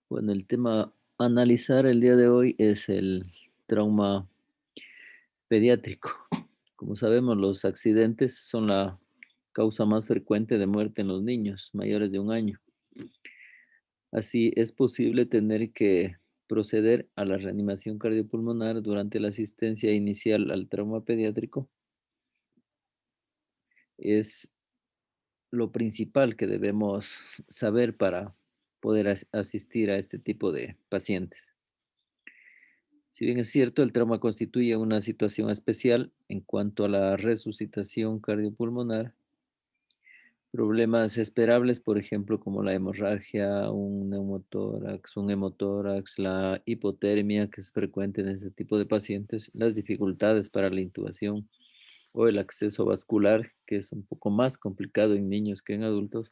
Bueno, el tema a analizar el día de hoy es el trauma pediátrico. Como sabemos, los accidentes son la causa más frecuente de muerte en los niños mayores de 1 año. Así, es posible tener que proceder a la reanimación cardiopulmonar durante la asistencia inicial al trauma pediátrico. Es lo principal que debemos saber para poder asistir a este tipo de pacientes. Si bien es cierto, el trauma constituye una situación especial en cuanto a la resucitación cardiopulmonar, problemas esperables, por ejemplo, como la hemorragia, un neumotórax, un hemotórax, la hipotermia, que es frecuente en este tipo de pacientes, las dificultades para la intubación o el acceso vascular, que es un poco más complicado en niños que en adultos.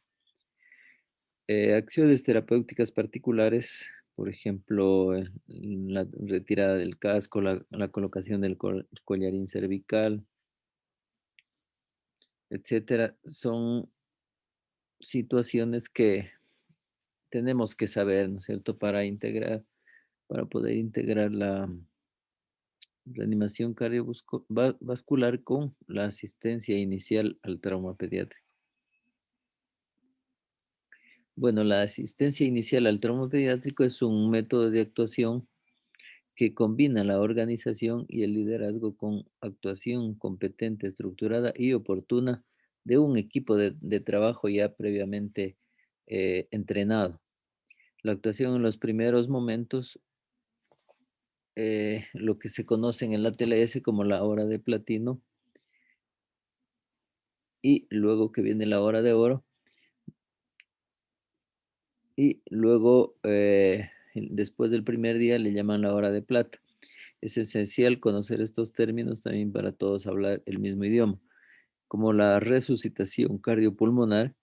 Acciones terapéuticas particulares, por ejemplo, la retirada del casco, la colocación del collarín cervical, etcétera, son situaciones que tenemos que saber, ¿no es cierto?, para poder integrar la reanimación cardiovascular con la asistencia inicial al trauma pediátrico. Bueno, la asistencia inicial al trauma pediátrico es un método de actuación que combina la organización y el liderazgo con actuación competente, estructurada y oportuna de un equipo de trabajo ya previamente entrenado. La actuación en los primeros momentos, lo que se conoce en el ATLS como la hora de platino, y luego que viene la hora de oro, y luego después del primer día le llaman la hora de plata. Es esencial conocer estos términos también para todos hablar el mismo idioma. Como la resucitación cardiopulmonar,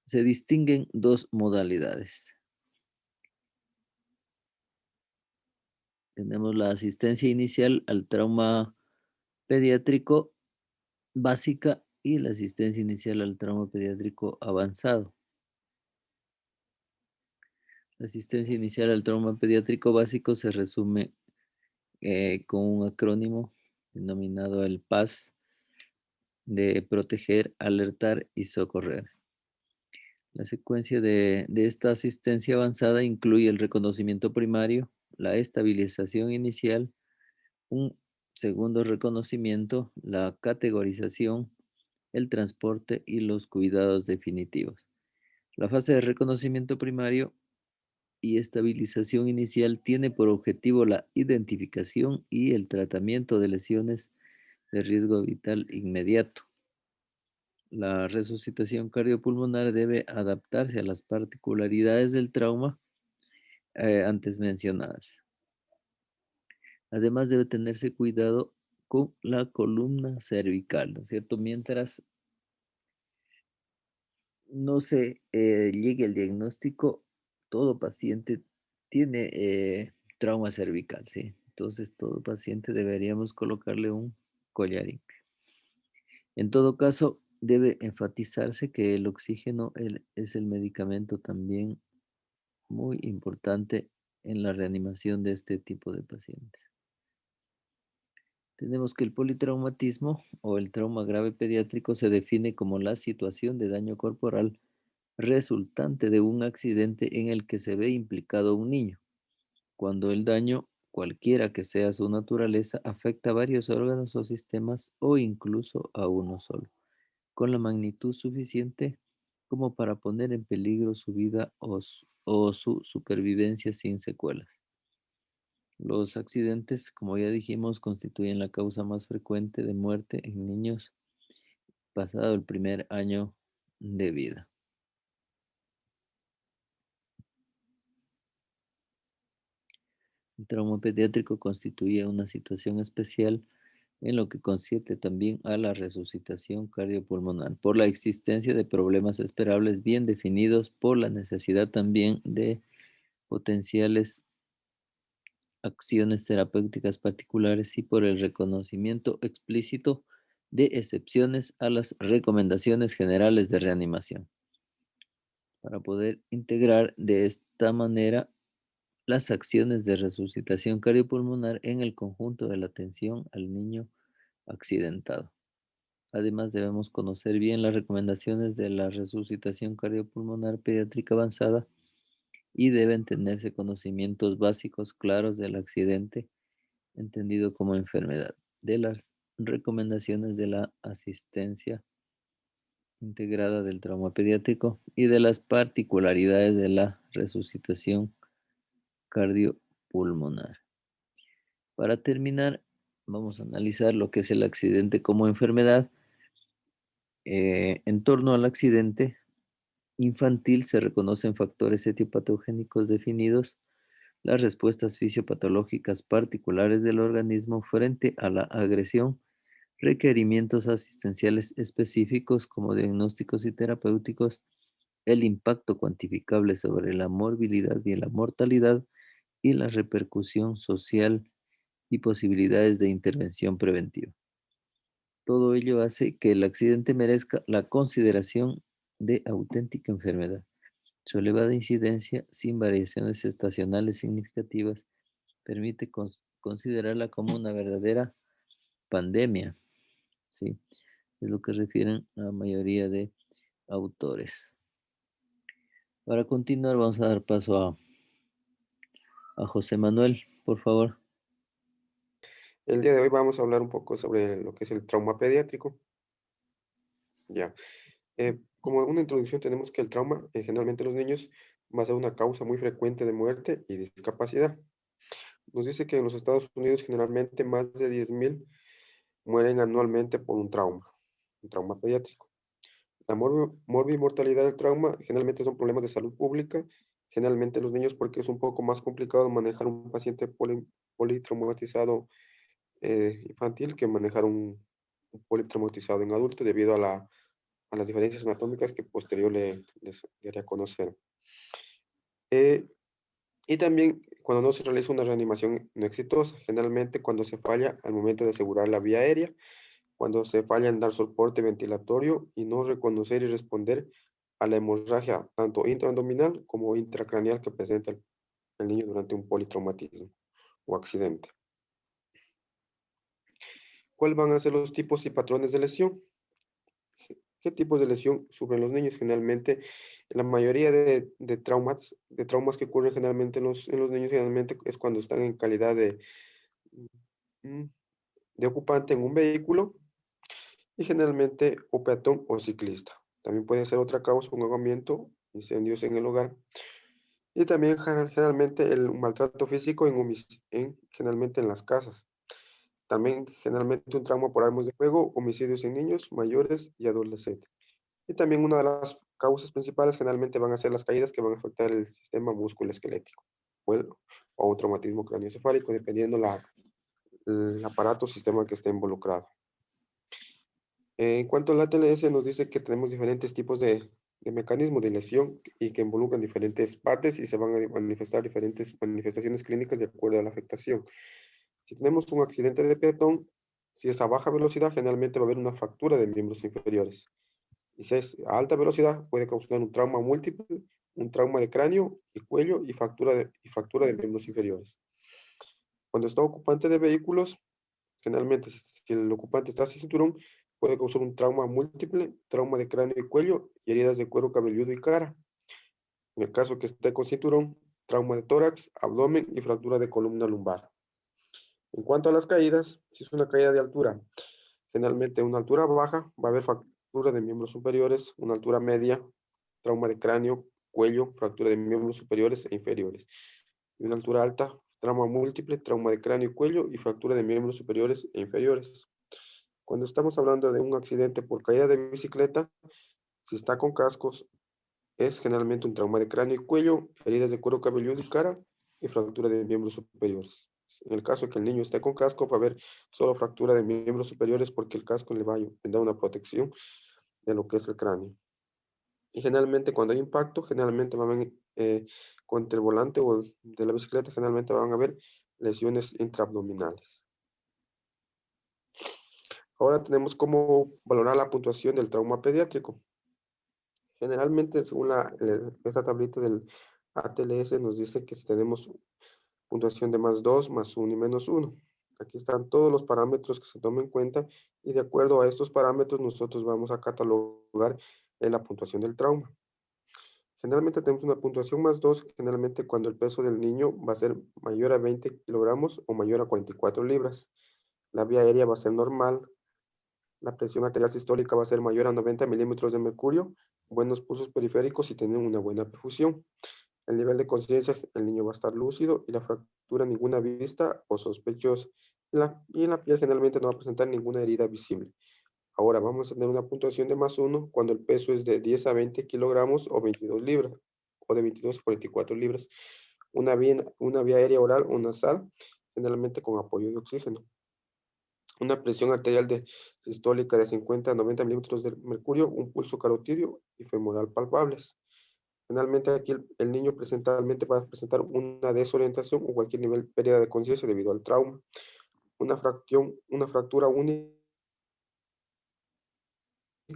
se distinguen dos modalidades. Tenemos la asistencia inicial al trauma pediátrico básica y la asistencia inicial al trauma pediátrico avanzado. La asistencia inicial al trauma pediátrico básico se resume con un acrónimo denominado el PAS, de proteger, alertar y socorrer. La secuencia de esta asistencia avanzada incluye el reconocimiento primario, la estabilización inicial, un segundo reconocimiento, la categorización, el transporte y los cuidados definitivos. La fase de reconocimiento primario y estabilización inicial tiene por objetivo la identificación y el tratamiento de lesiones de riesgo vital inmediato. La resucitación cardiopulmonar debe adaptarse a las particularidades del trauma antes mencionadas. Además, debe tenerse cuidado con la columna cervical, ¿no es cierto? Mientras no se llegue el diagnóstico, todo paciente tiene trauma cervical, ¿sí? Entonces, todo paciente deberíamos colocarle un collarín. En todo caso, debe enfatizarse que el oxígeno es el medicamento también muy importante en la reanimación de este tipo de pacientes. Tenemos que el politraumatismo o el trauma grave pediátrico se define como la situación de daño corporal resultante de un accidente en el que se ve implicado un niño, cuando el daño, cualquiera que sea su naturaleza, afecta a varios órganos o sistemas o incluso a uno solo, con la magnitud suficiente como para poner en peligro su vida o su supervivencia sin secuelas. Los accidentes, como ya dijimos, constituyen la causa más frecuente de muerte en niños pasado el primer año de vida. El trauma pediátrico constituye una situación especial en lo que concierne también a la resucitación cardiopulmonar, por la existencia de problemas esperables bien definidos, por la necesidad también de potenciales acciones terapéuticas particulares y por el reconocimiento explícito de excepciones a las recomendaciones generales de reanimación. Para poder integrar de esta manera las acciones de resucitación cardiopulmonar en el conjunto de la atención al niño accidentado. Además, debemos conocer bien las recomendaciones de la resucitación cardiopulmonar pediátrica avanzada y deben tenerse conocimientos básicos claros del accidente, entendido como enfermedad, de las recomendaciones de la asistencia integrada del trauma pediátrico y de las particularidades de la resucitación cardiopulmonar. Para terminar, vamos a analizar lo que es el accidente como enfermedad. En torno al accidente infantil se reconocen factores etiopatogénicos definidos, las respuestas fisiopatológicas particulares del organismo frente a la agresión, requerimientos asistenciales específicos como diagnósticos y terapéuticos, el impacto cuantificable sobre la morbilidad y la mortalidad y la repercusión social y posibilidades de intervención preventiva. Todo ello hace que el accidente merezca la consideración de auténtica enfermedad. Su elevada incidencia, sin variaciones estacionales significativas, permite considerarla como una verdadera pandemia, ¿sí? Es lo que refieren la mayoría de autores. Para continuar, vamos a dar paso a José Manuel, por favor. El día de hoy vamos a hablar un poco sobre lo que es el trauma pediátrico. Ya. Como una introducción tenemos que el trauma, generalmente en los niños, va a ser una causa muy frecuente de muerte y discapacidad. Nos dice que en los Estados Unidos generalmente más de 10.000 mueren anualmente por un trauma pediátrico. La morbimortalidad del trauma generalmente son problemas de salud pública, generalmente en los niños porque es un poco más complicado manejar un paciente politraumatizado infantil que manejar un politraumatizado en adulto debido a las diferencias anatómicas que posterior les daría a conocer. Eh, y también cuando no se realiza una reanimación no exitosa, generalmente cuando se falla al momento de asegurar la vía aérea, cuando se falla en dar soporte ventilatorio y no reconocer y responder a la hemorragia tanto intraabdominal como intracraneal que presenta el niño durante un politraumatismo o accidente. ¿Cuáles van a ser los tipos y patrones de lesión? ¿Qué tipos de lesión sufren los niños? Generalmente, la mayoría de traumas que ocurren generalmente en los niños, generalmente es cuando están en calidad mm, de ocupante en un vehículo y generalmente o peatón o ciclista. También puede ser otra causa, un ahogamiento, incendios en el hogar. Y también generalmente el maltrato físico generalmente en las casas. También generalmente un trauma por armas de fuego, homicidios en niños, mayores y adolescentes. Y también una de las causas principales generalmente van a ser las caídas que van a afectar el sistema musculoesquelético o un traumatismo craneoencefálico, dependiendo el aparato o sistema que esté involucrado. En cuanto a la TLS, nos dice que tenemos diferentes tipos de mecanismos de lesión y que involucran diferentes partes y se van a manifestar diferentes manifestaciones clínicas de acuerdo a la afectación. Si tenemos un accidente de peatón, si es a baja velocidad, generalmente va a haber una fractura de miembros inferiores. Y si es a alta velocidad, puede causar un trauma múltiple, un trauma de cráneo y cuello y fractura de miembros inferiores. Cuando está ocupante de vehículos, generalmente si el ocupante está sin cinturón, puede causar un trauma múltiple, trauma de cráneo y cuello y heridas de cuero cabelludo y cara. En el caso que esté con cinturón, trauma de tórax, abdomen y fractura de columna lumbar. En cuanto a las caídas, si es una caída de altura, generalmente una altura baja va a haber fractura de miembros superiores, una altura media, trauma de cráneo, cuello, fractura de miembros superiores e inferiores. Y una altura alta, trauma múltiple, trauma de cráneo y cuello y fractura de miembros superiores e inferiores. Cuando estamos hablando de un accidente por caída de bicicleta, si está con cascos, es generalmente un trauma de cráneo y cuello, heridas de cuero cabelludo y cara y fractura de miembros superiores. En el caso de que el niño esté con casco, va a haber solo fractura de miembros superiores porque el casco le va a dar una protección de lo que es el cráneo. Y generalmente cuando hay impacto, generalmente van a haber, contra el volante o de la bicicleta, generalmente van a haber lesiones intraabdominales. Ahora tenemos cómo valorar la puntuación del trauma pediátrico. Generalmente, según esta tablita ATLS nos dice que si tenemos puntuación de más 2, más 1 y menos 1. Aquí están todos los parámetros que se tomen en cuenta y de acuerdo a estos parámetros nosotros vamos a catalogar la puntuación del trauma. Generalmente tenemos una puntuación más 2, generalmente cuando el peso del niño va a ser mayor a 20 kilogramos o mayor a 44 libras. La vía aérea va a ser normal, la presión arterial sistólica va a ser mayor a 90 milímetros de mercurio, buenos pulsos periféricos y tienen una buena perfusión. El nivel de conciencia, el niño va a estar lúcido y la fractura ninguna vista o sospechosa. Y en la piel generalmente no va a presentar ninguna herida visible. Ahora vamos a tener una puntuación de más 1 cuando el peso es de 10 a 20 kilogramos o 22 libras, o de 22 a 44 libras. Una vía aérea oral o nasal, generalmente con apoyo de oxígeno. Una presión arterial sistólica de 50 a 90 milímetros de mercurio, un pulso carotidio y femoral palpables. Generalmente aquí el niño presentalmente va a presentar una desorientación o cualquier nivel de pérdida de conciencia debido al trauma. Una fractura única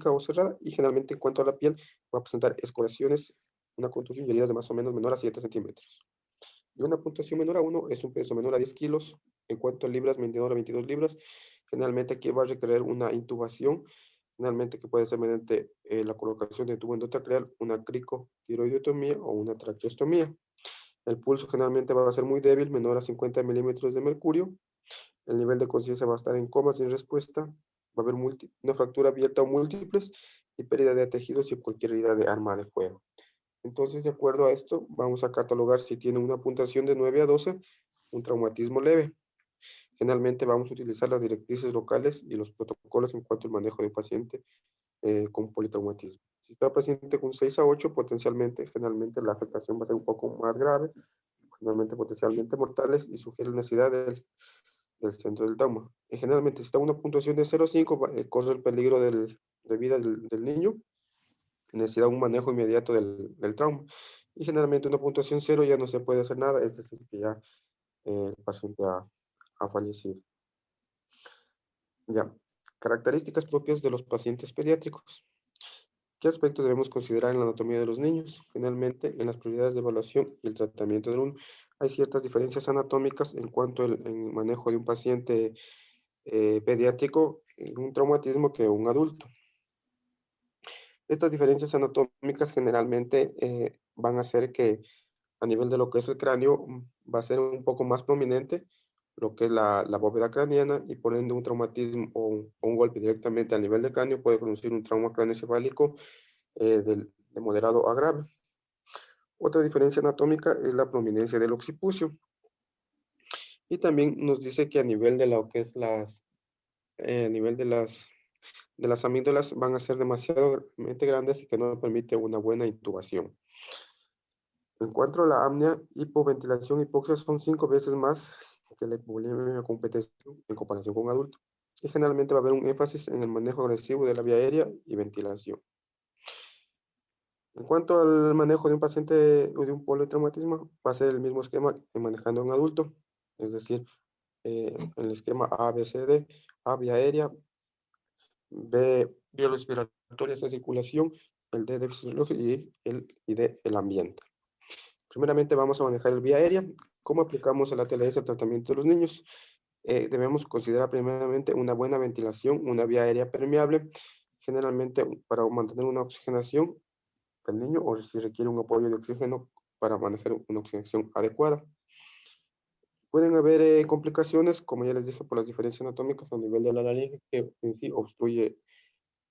o cerrada y generalmente en cuanto a la piel va a presentar escoriaciones, una contusión y heridas de más o menos menor a 7 centímetros. Y una puntuación menor a 1 es un peso menor a 10 kilos. En cuanto a libras, menor a 22 libras, generalmente aquí va a requerir una intubación, generalmente que puede ser mediante la colocación de tubo endotraqueal, una cricotiroidotomía o una traqueostomía. El pulso generalmente va a ser muy débil, menor a 50 milímetros de mercurio. El nivel de conciencia va a estar en coma sin respuesta. Va a haber una fractura abierta o múltiples y pérdida de tejidos y cualquier herida de arma de fuego. Entonces, de acuerdo a esto, vamos a catalogar si tiene una puntuación de 9 a 12, un traumatismo leve. Generalmente vamos a utilizar las directrices locales y los protocolos en cuanto al manejo de un paciente con politraumatismo. Si está paciente con 6 a 8, potencialmente, generalmente la afectación va a ser un poco más grave, generalmente potencialmente mortales y sugiere la necesidad del centro del trauma. Y generalmente, si está una puntuación de 0,5, corre el peligro de vida del niño, necesidad de un manejo inmediato del trauma. Y generalmente una puntuación 0 ya no se puede hacer nada, es decir, que ya el paciente ha fallecido. Ya, características propias de los pacientes pediátricos. ¿Qué aspectos debemos considerar en la anatomía de los niños? Finalmente, en las prioridades de evaluación y el tratamiento del uno, hay ciertas diferencias anatómicas en cuanto al manejo de un paciente pediátrico en un traumatismo que un adulto. Estas diferencias anatómicas generalmente van a hacer que a nivel de lo que es el cráneo va a ser un poco más prominente lo que es la bóveda craneana y por ende un traumatismo o un golpe directamente a nivel del cráneo puede producir un trauma craneoencefálico de moderado a grave. Otra diferencia anatómica es la prominencia del occipucio. Y también nos dice que a nivel de lo que es a nivel de las amígdalas van a ser demasiado grandes y que no permite una buena intubación. En cuanto a la apnea, hipoventilación y hipoxia son 5 veces más que la hipovolemia competencia en comparación con adultos. Y generalmente va a haber un énfasis en el manejo agresivo de la vía aérea y ventilación. En cuanto al manejo de un paciente o de un politraumatismo, va a ser el mismo esquema que manejando a un adulto, es decir, el esquema A, B, C, D, A, vía aérea, B, vía respiratoria, C, circulación, el D, déficit y D, el ambiente. Primeramente vamos a manejar el vía aérea. ¿Cómo aplicamos el ATLS al tratamiento de los niños? Debemos considerar primeramente una buena ventilación, una vía aérea permeable, generalmente para mantener una oxigenación del niño o si requiere un apoyo de oxígeno para manejar una oxigenación adecuada. Pueden haber complicaciones, como ya les dije, por las diferencias anatómicas a nivel de la laringe, que en sí obstruye,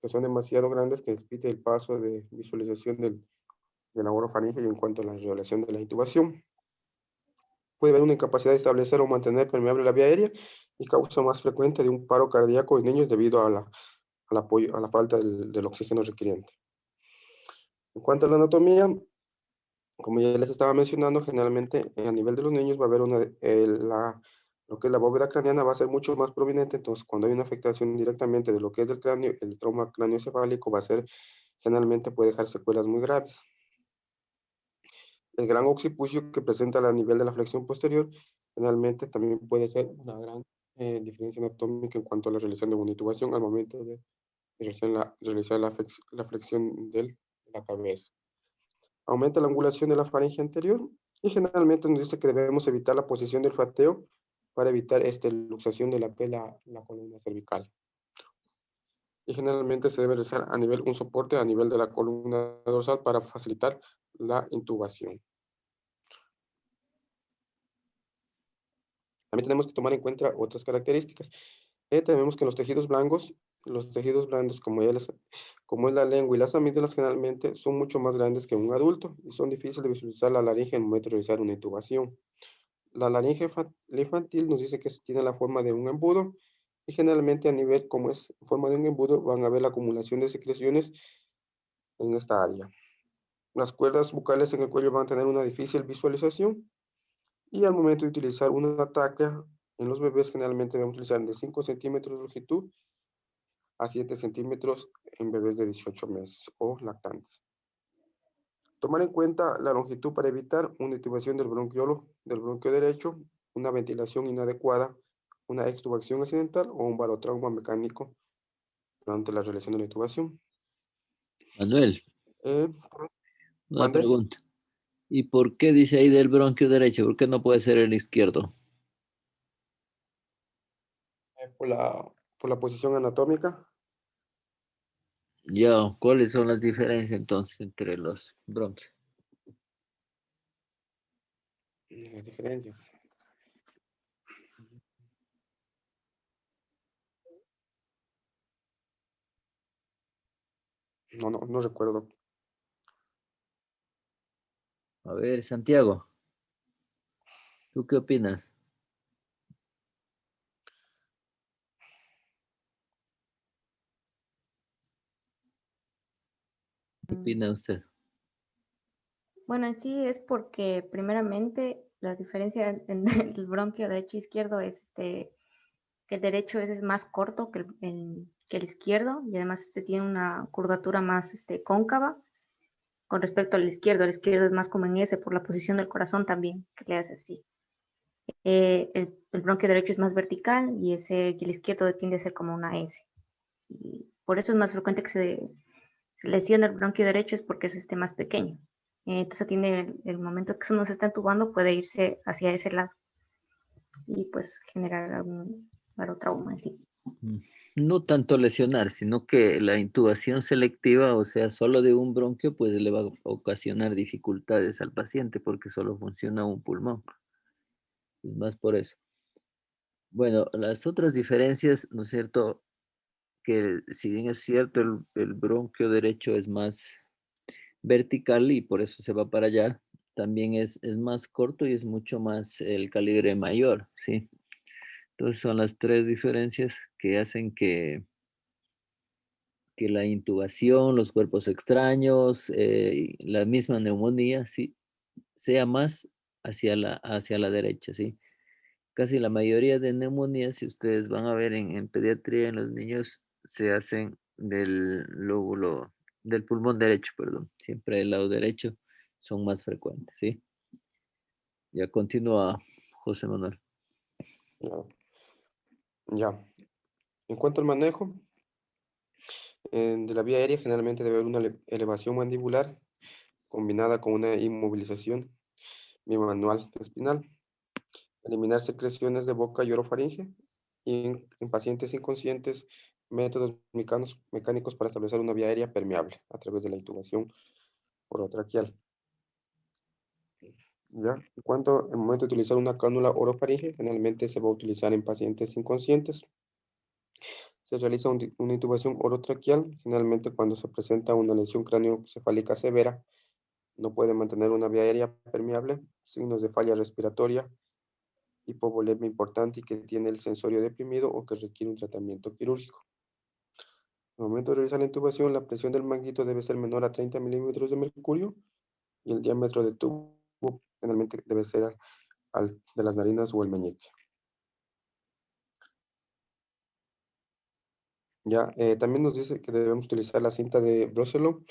que son demasiado grandes, que impide el paso de visualización de la orofaringe y en cuanto a la regulación de la intubación. Puede haber una incapacidad de establecer o mantener permeable la vía aérea y causa más frecuente de un paro cardíaco en niños debido a la falta del oxígeno requiriente. En cuanto a la anatomía, como ya les estaba mencionando, generalmente a nivel de los niños va a haber lo que es la bóveda craneana va a ser mucho más prominente, entonces cuando hay una afectación directamente de lo que es el cráneo, el trauma craneoencefálico va a ser, generalmente puede dejar secuelas muy graves. El gran occipucio que presenta a nivel de la flexión posterior, generalmente también puede ser una gran diferencia anatómica en cuanto a la realización de una intubación al momento de realizar la flexión de la cabeza. Aumenta la angulación de la faringe anterior y generalmente nos dice que debemos evitar la posición del fateo para evitar esta luxación de la columna cervical. Y generalmente se debe realizar a nivel, un soporte a nivel de la columna dorsal para facilitar la intubación. También tenemos que tomar en cuenta otras características. Tenemos que los tejidos blandos como es la lengua y las amígdalas, generalmente son mucho más grandes que un adulto y son difíciles de visualizar la laringe en el momento de realizar una intubación. La laringe infantil nos dice que tiene la forma de un embudo y generalmente a nivel como es forma de un embudo van a ver la acumulación de secreciones en esta área. Las cuerdas bucales en el cuello van a tener una difícil visualización y al momento de utilizar una tráquea en los bebés generalmente vamos a utilizar de 5 centímetros de longitud a 7 centímetros en bebés de 18 meses o lactantes. Tomar en cuenta la longitud para evitar una intubación del bronquio derecho, una ventilación inadecuada, una extubación accidental o un barotrauma mecánico durante la realización de la intubación. Manuel, Eh, una Mande, pregunta. ¿Y por qué dice ahí del bronquio derecho? ¿Por qué no puede ser el izquierdo? por la posición anatómica, Ya, ¿cuáles son las diferencias entonces entre los bronquios? las diferencias. No recuerdo. A ver, Santiago, ¿tú qué opinas? ¿Qué Mm, opina usted? Bueno, en sí es porque primeramente la diferencia en el bronquio derecho e izquierdo es que el derecho es más corto que el izquierdo y además tiene una curvatura más cóncava con respecto al izquierdo. El izquierdo es más como en S por la posición del corazón también, que le hace así. El bronquio derecho es más vertical y el izquierdo tiende a ser como una S. Y por eso es más frecuente que se lesiona el bronquio derecho es porque es más pequeño. Entonces tiene el momento que uno se está entubando puede irse hacia ese lado y pues generar algún barotrauma en sí. Mm, no tanto lesionar, sino que la intubación selectiva, o sea, solo de un bronquio, pues le va a ocasionar dificultades al paciente porque solo funciona un pulmón. Es más por eso. Bueno, las otras diferencias, ¿no es cierto? Que si bien es cierto, el bronquio derecho es más vertical y por eso se va para allá, también es más corto y es mucho más el calibre mayor, ¿sí? Entonces son las tres diferencias que hacen que la intubación, los cuerpos extraños, y la misma neumonía, sí, sea más hacia la derecha, ¿sí? Casi la mayoría de neumonías, si ustedes van a ver en pediatría, en los niños, se hacen del lóbulo, del pulmón derecho, perdón. Siempre el lado derecho son más frecuentes, ¿sí? Ya continúa José Manuel. Ya. Ya. En cuanto al manejo de la vía aérea, generalmente debe haber una elevación mandibular combinada con una inmovilización bimanual espinal. Eliminar secreciones de boca y orofaringe. Y en pacientes inconscientes, métodos mecánicos para establecer una vía aérea permeable a través de la intubación orotraqueal. ¿Ya? En cuanto al momento de utilizar una cánula orofaringe, generalmente se va a utilizar en pacientes inconscientes. Se realiza una intubación orotraqueal, generalmente cuando se presenta una lesión craneoencefálica severa, no puede mantener una vía aérea permeable, signos de falla respiratoria, hipovolemia importante y que tiene el sensorio deprimido o que requiere un tratamiento quirúrgico. Al momento de realizar la intubación, la presión del manguito debe ser menor a 30 milímetros de mercurio y el diámetro del tubo generalmente debe ser de las narinas o el meñique. Ya, también nos dice que debemos utilizar la cinta de Broselo.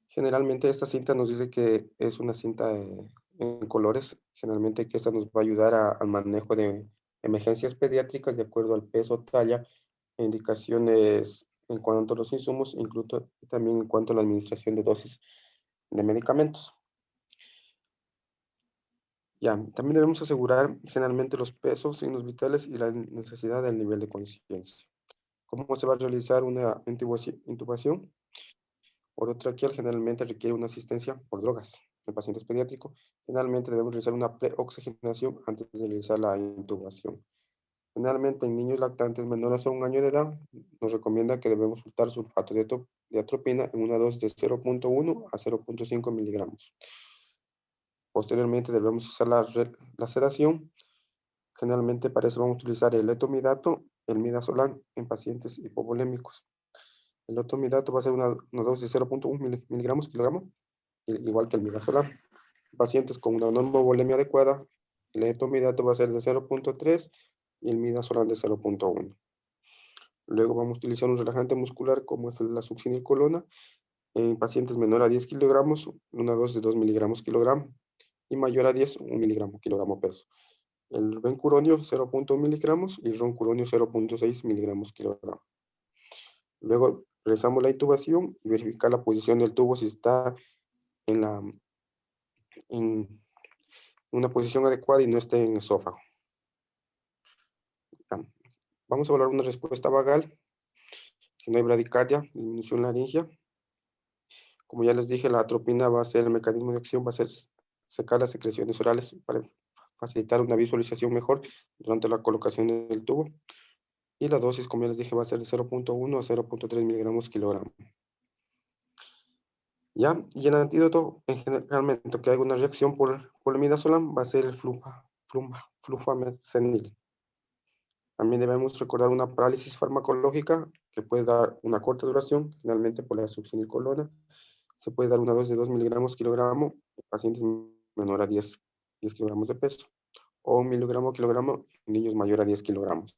Generalmente esta cinta nos dice que es una cinta en colores, generalmente que esta nos va a ayudar al manejo de emergencias pediátricas de acuerdo al peso, talla e indicaciones en cuanto a los insumos, incluso también en cuanto a la administración de dosis de medicamentos. Ya, también debemos asegurar generalmente los pesos, signos vitales y la necesidad del nivel de conciencia. ¿Cómo se va a realizar una intubación? Orotraqueal generalmente requiere una asistencia por drogas. En pacientes pediátricos, generalmente debemos realizar una preoxigenación antes de realizar la intubación. Generalmente en niños lactantes menores a 1 año de edad, nos recomienda que debemos soltar sulfato de atropina en una dosis de 0,1 a 0,5 miligramos. Posteriormente debemos usar la sedación. Generalmente para eso vamos a utilizar el etomidato, el midazolam en pacientes hipovolémicos. El etomidato va a ser una dosis de 0,1 miligramos kilogramo, igual que el midazolam. Pacientes con una normovolemia adecuada, el etomidato va a ser de 0,3 y el midazolam de 0,1. Luego vamos a utilizar un relajante muscular como es la succinilcolona en pacientes menor a 10 kilogramos, una dosis de 2 miligramos kilogramo y mayor a 10, 1 miligramo kilogramo peso. El bencuronio 0,1 miligramos y el roncuronio 0,6 miligramos kilogramo. Luego realizamos la intubación y verificar la posición del tubo si está en una posición adecuada y no esté en el esófago. Vamos a evaluar una respuesta vagal, si no hay bradicardia, disminución laringia. Como ya les dije, la atropina va a ser, el mecanismo de acción va a ser secar las secreciones orales para facilitar una visualización mejor durante la colocación del tubo. Y la dosis, como ya les dije, va a ser de 0,1 a 0,3 miligramos kilogramo. ¿Ya? Y el antídoto, generalmente, que hay una reacción por el midazolam, va a ser el flufameceniil. También debemos recordar una parálisis farmacológica que puede dar una corta duración, generalmente por la succinilcolona. Se puede dar una dosis de 2 miligramos kilogramo en pacientes menor a 10 kilogramos de peso, o 1 miligramo kilogramo en niños mayores a 10 kilogramos.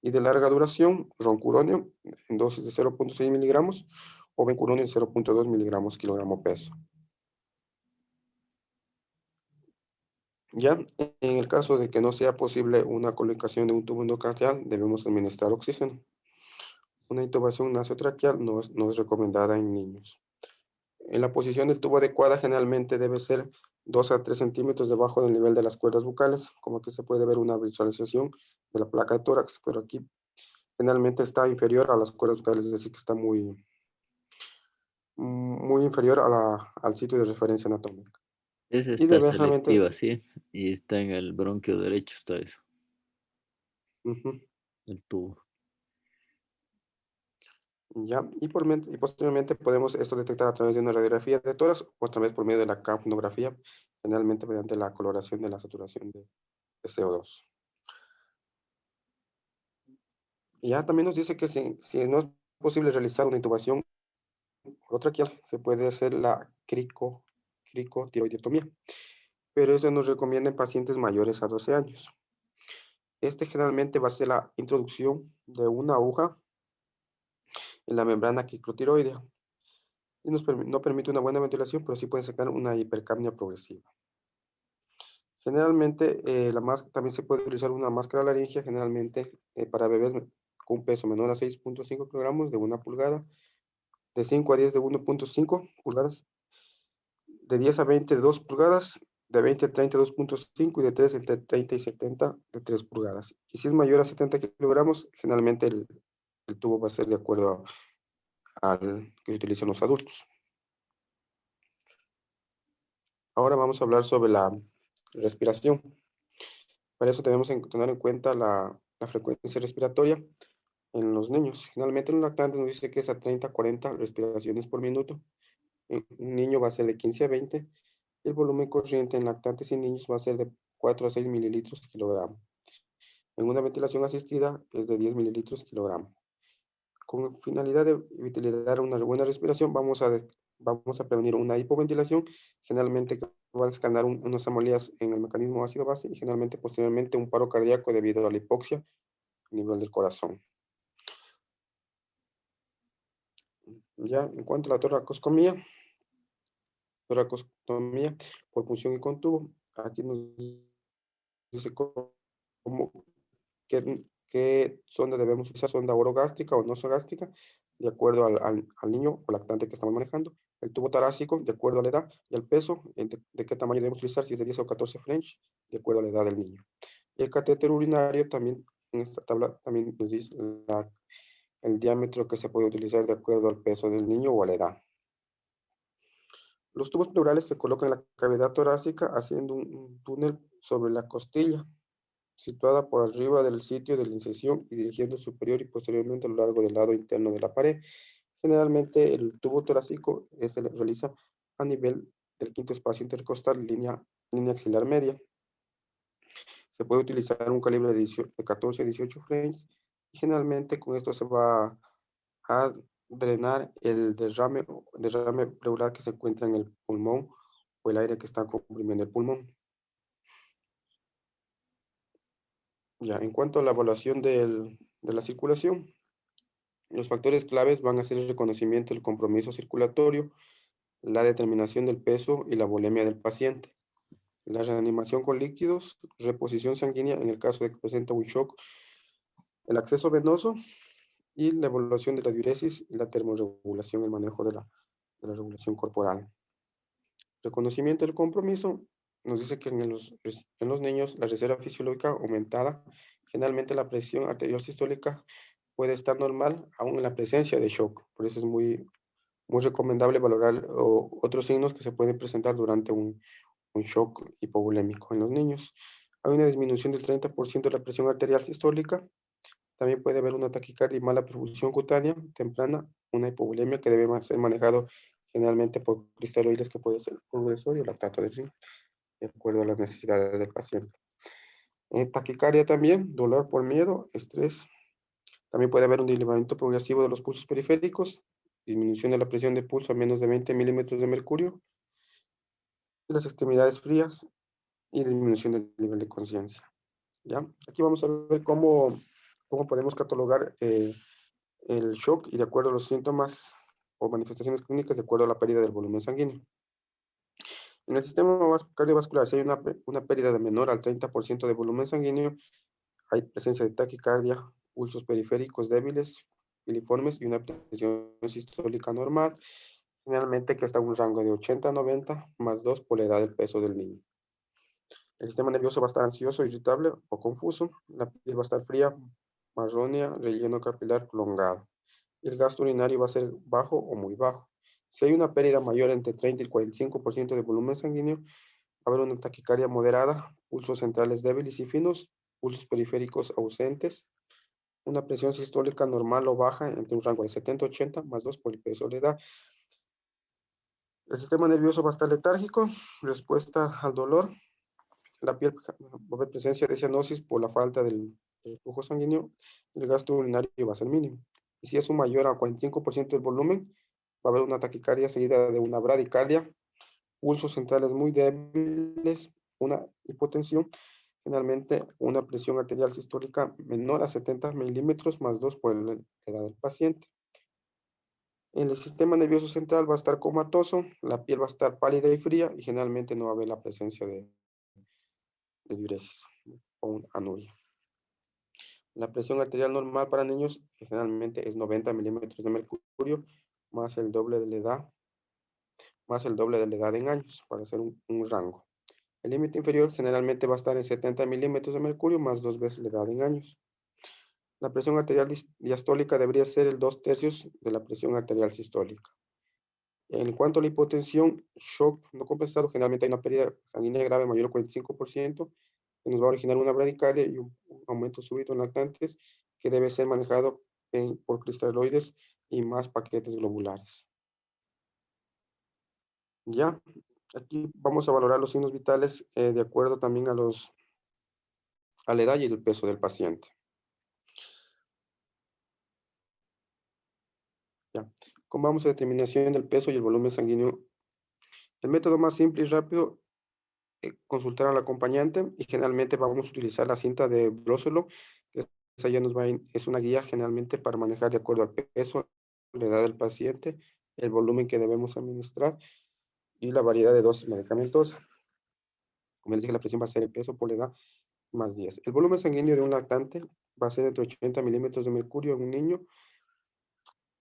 Y de larga duración, roncuronio en dosis de 0,6 miligramos o bencuronio en 0,2 miligramos kilogramo peso. Ya, en el caso de que no sea posible una colocación de un tubo endotraqueal, debemos administrar oxígeno. Una intubación nasotraqueal no es recomendada en niños. En la posición del tubo adecuada generalmente debe ser 2 a 3 centímetros debajo del nivel de las cuerdas bucales, como aquí se puede ver una visualización de la placa de tórax, pero aquí generalmente está inferior a las cuerdas bucales, es decir, que está muy inferior al sitio de referencia anatómica. Esa Y está debe generalmente, selectiva, ¿sí? Y está en el bronquio derecho, está eso, ujú, el tubo. ya, y posteriormente podemos esto detectar a través de una radiografía de tórax o a través por medio de la capnografía, generalmente mediante la coloración de la saturación de CO2. Y ya también nos dice que si no es posible realizar una intubación orotraqueal, se puede hacer la cricotiroidectomía, pero eso nos recomienda en pacientes mayores a 12 años. Este generalmente va a ser la introducción de una aguja en la membrana cricrotiroidea y no permite una buena ventilación, pero sí puede sacar una hipercapnia progresiva. Generalmente, también se puede utilizar una máscara laringia, generalmente para bebés con un peso menor a 6,5 kilogramos de 1 pulgada, de 5 a 10 de 1,5 pulgadas, de 10 a 20 de 2 pulgadas, de 20 a 30 de 2,5 y de 3 entre 30 y 70 de 3 pulgadas. Y si es mayor a 70 kilogramos, generalmente el tubo va a ser de acuerdo al que se utiliza en los adultos. Ahora vamos a hablar sobre la respiración. Para eso tenemos que tener en cuenta la frecuencia respiratoria en los niños. Generalmente en los lactantes nos dice que es a 30 a 40 respiraciones por minuto. En un niño va a ser de 15 a 20 y el volumen corriente en lactantes y niños va a ser de 4 a 6 mililitros kilogramo. En una ventilación asistida es de 10 mililitros kilogramo. Con finalidad de evitar una buena respiración, vamos a prevenir una hipoventilación, generalmente que va a escanear unas amolías en el mecanismo ácido-base y generalmente posteriormente un paro cardíaco debido a la hipoxia a nivel del corazón. Ya en cuanto a la toracostomía por punción y con tubo, aquí nos dice cómo, qué sonda debemos usar, sonda orogástrica o nosogástrica, de acuerdo al niño o lactante que estamos manejando. El tubo torácico, de acuerdo a la edad y al peso, de qué tamaño debemos utilizar, si es de 10 o 14 French, de acuerdo a la edad del niño. Y el catéter urinario también, en esta tabla, también nos dice el diámetro que se puede utilizar de acuerdo al peso del niño o a la edad. Los tubos pleurales se colocan en la cavidad torácica haciendo un túnel sobre la costilla, situada por arriba del sitio de la incisión y dirigiendo superior y posteriormente a lo largo del lado interno de la pared. Generalmente el tubo torácico se realiza a nivel del quinto espacio intercostal, línea axilar media. Se puede utilizar un calibre de 14 a 18 frames y generalmente con esto se va a drenar el derrame pleural que se encuentra en el pulmón o el aire que está comprimiendo el pulmón. Ya, en cuanto a la evaluación de la circulación, los factores claves van a ser el reconocimiento del compromiso circulatorio, la determinación del peso y la volemia del paciente, la reanimación con líquidos, reposición sanguínea en el caso de que presenta un shock, el acceso venoso y la evaluación de la diuresis y la termorregulación, el manejo de la regulación corporal. Reconocimiento del compromiso nos dice que en los niños la reserva fisiológica aumentada, generalmente la presión arterial sistólica puede estar normal aún en la presencia de shock. Por eso es muy recomendable valorar otros signos que se pueden presentar durante un shock hipovolémico en los niños. Hay una disminución del 30% de la presión arterial sistólica. También puede haber una taquicardia y mala perfusión cutánea temprana, una hipovolemia que debe ser manejado generalmente por cristaloides que puede ser cloruro de sodio o lactato de zinc, de acuerdo a las necesidades del paciente. Taquicardia también, dolor por miedo, estrés. También puede haber un elevamiento progresivo de los pulsos periféricos, disminución de la presión de pulso a menos de 20 milímetros de mercurio, y las extremidades frías y disminución del nivel de conciencia. ¿Ya? Aquí vamos a ver cómo podemos catalogar el shock y de acuerdo a los síntomas o manifestaciones clínicas de acuerdo a la pérdida del volumen sanguíneo. En el sistema cardiovascular, si hay una pérdida de menor al 30% de volumen sanguíneo, hay presencia de taquicardia, pulsos periféricos débiles, filiformes y una presión sistólica normal, generalmente que está en un rango de 80 a 90 más 2 por la edad del peso del niño. El sistema nervioso va a estar ansioso, irritable o confuso, la piel va a estar fría, marrónea, relleno capilar prolongado. Y el gasto urinario va a ser bajo o muy bajo. Si hay una pérdida mayor entre 30 y 45% de volumen sanguíneo, va a haber una taquicardia moderada, pulsos centrales débiles y finos, pulsos periféricos ausentes, una presión sistólica normal o baja entre un rango de 70 a 80 más 2 por el peso de la edad. El sistema nervioso va a estar letárgico, respuesta al dolor, la piel va a haber presencia de cianosis por la falta del flujo sanguíneo, el gasto urinario va a ser mínimo. Y si es un mayor a 45% del volumen, va a haber una taquicardia seguida de una bradicardia, pulsos centrales muy débiles, una hipotensión, finalmente una presión arterial sistólica menor a 70 milímetros más 2 por la edad del paciente. En el sistema nervioso central va a estar comatoso, la piel va a estar pálida y fría y generalmente no va a haber la presencia de diuresis o un anurio. La presión arterial normal para niños generalmente es 90 milímetros de mercurio más el doble de la edad, en años para hacer un rango. El límite inferior generalmente va a estar en 70 milímetros de mercurio más 2 veces la edad en años. La presión arterial diastólica debería ser el 2/3 de la presión arterial sistólica. En cuanto a la hipotensión, shock no compensado, generalmente hay una pérdida sanguínea grave mayor al 45%, que nos va a originar una bradicardia y un aumento súbito en lactantes que debe ser manejado por cristaloides y más paquetes globulares. Ya, aquí vamos a valorar los signos vitales de acuerdo también a la edad y el peso del paciente. Ya, como vamos a determinación del peso y el volumen sanguíneo, el método más simple y rápido consultar al acompañante y generalmente vamos a utilizar la cinta de Brosolo, que esa ya es una guía generalmente para manejar de acuerdo al peso, la edad del paciente, el volumen que debemos administrar y la variedad de dosis medicamentosa. Como les dije, la presión va a ser el peso por la edad más 10. El volumen sanguíneo de un lactante va a ser entre 80 milímetros de mercurio en un niño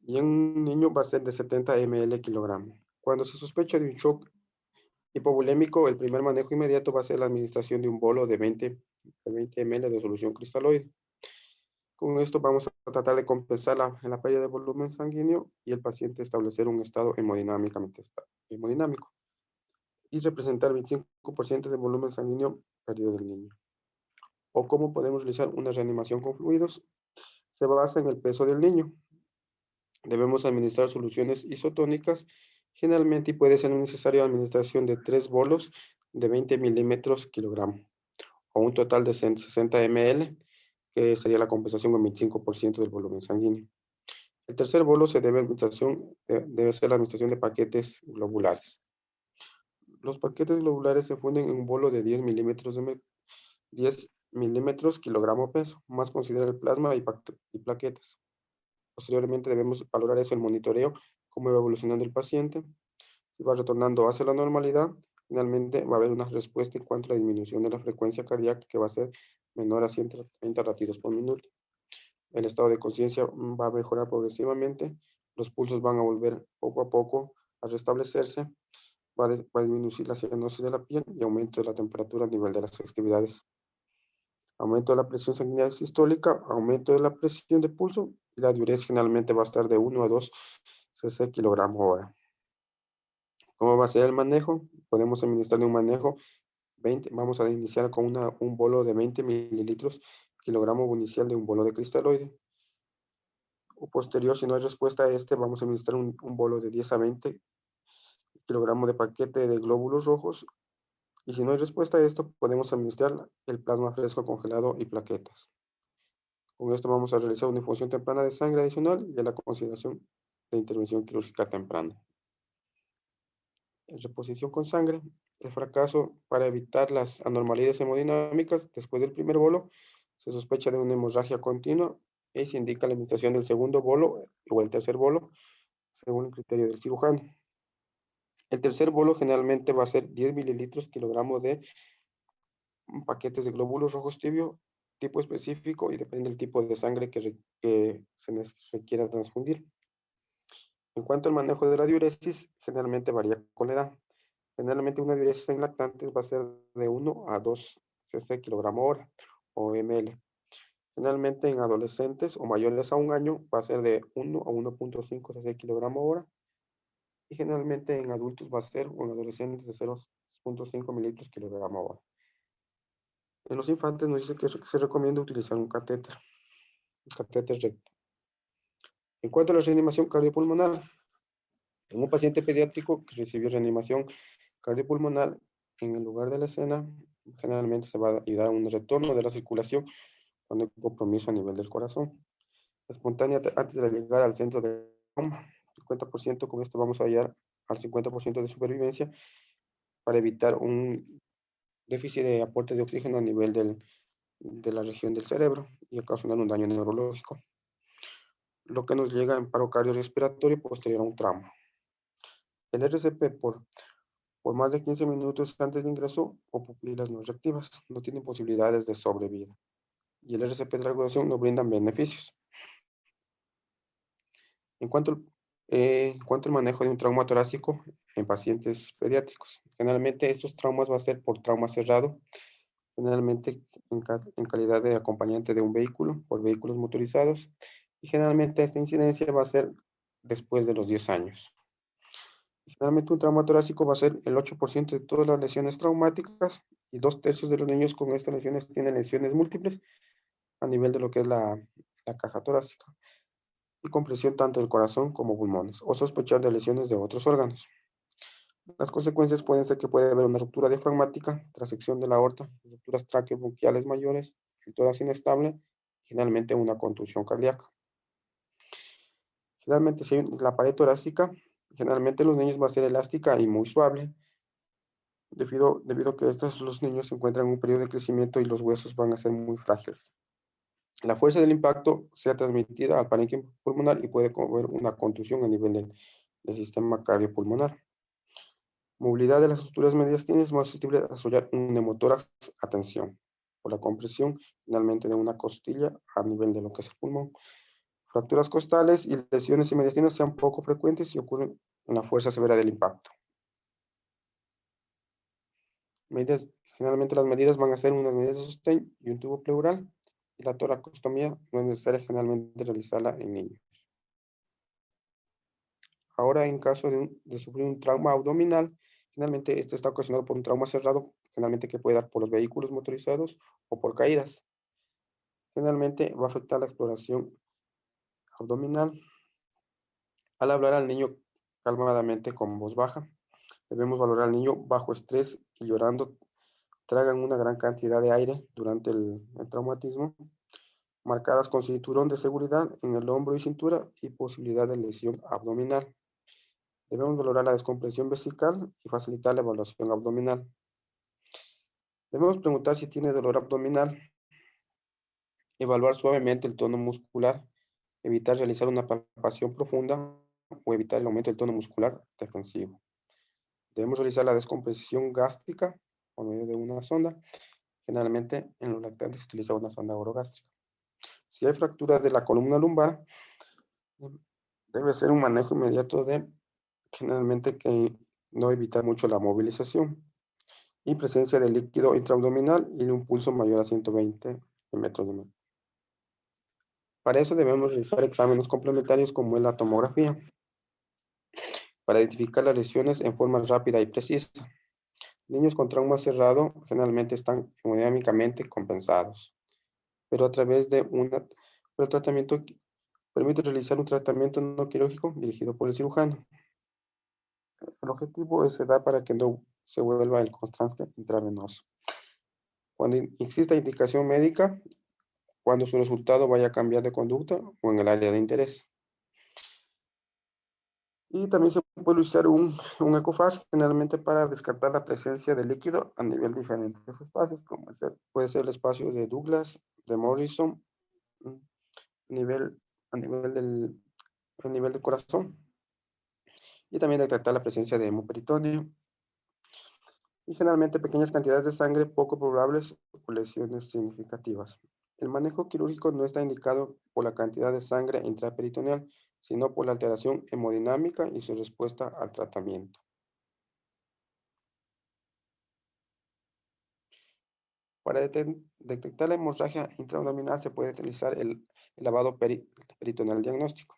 y en un niño va a ser de 70 ml kilogramo. Cuando se sospecha de un shock hipovolémico, el primer manejo inmediato va a ser la administración de un bolo de 20 ml de solución cristaloide. Con esto vamos a tratar de compensar la pérdida de volumen sanguíneo y el paciente establecer un estado hemodinámico y representar 25% del volumen sanguíneo perdido del niño. O cómo podemos realizar una reanimación con fluidos. Se basa en el peso del niño. Debemos administrar soluciones isotónicas generalmente y puede ser necesaria la administración de 3 bolos de 20 milímetros kilogramo o un total de 60 ml, que sería la compensación con 25% del volumen sanguíneo. El tercer bolo debe ser la administración de paquetes globulares. Los paquetes globulares se funden en un bolo de 10 milímetros kilogramo peso, más considerar el plasma y plaquetas. Posteriormente debemos valorar eso, el monitoreo, cómo va evolucionando el paciente. Si va retornando hacia la normalidad, finalmente va a haber una respuesta en cuanto a la disminución de la frecuencia cardíaca, que va a ser menor a 130 latidos por minuto. El estado de conciencia va a mejorar progresivamente, los pulsos van a volver poco a poco a restablecerse, va a disminuir la cianosis de la piel y aumento de la temperatura a nivel de las extremidades. Aumento de la presión sanguínea sistólica, aumento de la presión de pulso y la diuresis generalmente va a estar de 1 a 2 cc kilogramo hora. ¿Cómo va a ser el manejo? Podemos administrar un manejo vamos a iniciar con un bolo de 20 mililitros kilogramo inicial de un bolo de cristaloide. O posterior, si no hay respuesta a este, vamos a administrar un bolo de 10 a 20 kilogramos de paquete de glóbulos rojos. Y si no hay respuesta a esto, podemos administrar el plasma fresco congelado y plaquetas. Con esto vamos a realizar una infusión temprana de sangre adicional y a la consideración de intervención quirúrgica temprana. En reposición con sangre, el fracaso para evitar las anormalidades hemodinámicas después del primer bolo, se sospecha de una hemorragia continua y se indica la administración del segundo bolo o el tercer bolo, según el criterio del cirujano. El tercer bolo generalmente va a ser 10 mililitros kilogramo de paquetes de glóbulos rojos tibio, tipo específico y depende del tipo de sangre que se requiera transfundir. En cuanto al manejo de la diuresis, generalmente varía con la edad. Generalmente una diuresis en lactantes va a ser de 1 a 2 cc kilogramo hora o ml. Generalmente en adolescentes o mayores a un año va a ser de 1 a 1.5 cc kilogramo hora. Y generalmente en adultos va a ser, o en adolescentes, de 0.5 mililitros kilogramo hora. En los infantes nos dice que se recomienda utilizar un catéter recto. En cuanto a la reanimación cardiopulmonar, en un paciente pediátrico que recibió reanimación cardiopulmonar, en el lugar de la escena, generalmente se va a ayudar a un retorno de la circulación cuando hay compromiso a nivel del corazón. Espontánea antes de la llegada al centro de trauma, 50%, con esto vamos a hallar al 50% de supervivencia para evitar un déficit de aporte de oxígeno a nivel de la región del cerebro y ocasionar un daño neurológico, lo que nos llega en paro cardiorrespiratorio posterior a un trauma. El RCP por más de 15 minutos antes de ingreso o pupilas no reactivas no tienen posibilidades de sobrevida. Y el RCP de larga duración no brindan beneficios. En cuanto al manejo de un trauma torácico en pacientes pediátricos, generalmente estos traumas va a ser por trauma cerrado, generalmente en calidad de acompañante de un vehículo, por vehículos motorizados, y generalmente esta incidencia va a ser después de los 10 años. Generalmente un trauma torácico va a ser el 8% de todas las lesiones traumáticas y 2/3 de los niños con estas lesiones tienen lesiones múltiples a nivel de lo que es la caja torácica y compresión tanto del corazón como pulmones o sospechar de lesiones de otros órganos. Las consecuencias pueden ser que puede haber una ruptura diafragmática, trasección de la aorta, rupturas traqueobronquiales mayores, el tórax inestable, finalmente una contusión cardíaca. Generalmente si la pared torácica, generalmente en los niños va a ser elástica y muy suave, debido a que los niños se encuentran en un periodo de crecimiento y los huesos van a ser muy frágiles. La fuerza del impacto sea transmitida al parénquima pulmonar y puede haber una contusión a nivel del sistema cardiopulmonar. Movilidad de las estructuras mediastinas es más susceptible de desarrollar un neumotórax a tensión por la compresión finalmente de una costilla a nivel de lo que es el pulmón. Fracturas costales y lesiones mediastinas sean poco frecuentes y ocurren en la fuerza severa del impacto. Generalmente las medidas van a ser unas medidas de sostén y un tubo pleural, y la toracostomía no es necesario generalmente realizarla en niños. Ahora, en caso de sufrir un trauma abdominal, generalmente este está ocasionado por un trauma cerrado, generalmente que puede dar por los vehículos motorizados o por caídas. Generalmente va a afectar la exploración abdominal. Al hablar al niño calmadamente con voz baja, debemos valorar al niño bajo estrés y llorando. Tragan una gran cantidad de aire durante el traumatismo, marcadas con cinturón de seguridad en el hombro y cintura y posibilidad de lesión abdominal. Debemos valorar la descompresión vesical y facilitar la evaluación abdominal. Debemos preguntar si tiene dolor abdominal, evaluar suavemente el tono muscular, evitar realizar una palpación profunda o evitar el aumento del tono muscular defensivo. Debemos realizar la descompresión gástrica por medio de una sonda. Generalmente en los lactantes se utiliza una sonda orogástrica. Si hay fractura de la columna lumbar, debe ser un manejo inmediato de, generalmente, que no evitar mucho la movilización y presencia de líquido intraabdominal y de un pulso mayor a 120 metros de mercurio. Para eso debemos realizar exámenes complementarios como es la tomografía, para identificar las lesiones en forma rápida y precisa. Niños con trauma cerrado generalmente están hemodinámicamente compensados, pero a través de el tratamiento permite realizar un tratamiento no quirúrgico dirigido por el cirujano. El objetivo es dar para que no se vuelva el contraste intravenoso. Cuando exista indicación médica, cuando su resultado vaya a cambiar de conducta o en el área de interés. Y también se puede usar un ecofaz generalmente para descartar la presencia de líquido a nivel de diferentes espacios, como puede ser el espacio de Douglas, de Morrison, a nivel del corazón, y también detectar la presencia de hemoperitoneo. Y generalmente pequeñas cantidades de sangre poco probables o lesiones significativas. El manejo quirúrgico no está indicado por la cantidad de sangre intraperitoneal, sino por la alteración hemodinámica y su respuesta al tratamiento. Para detectar la hemorragia intraabdominal se puede utilizar el lavado peritoneal diagnóstico.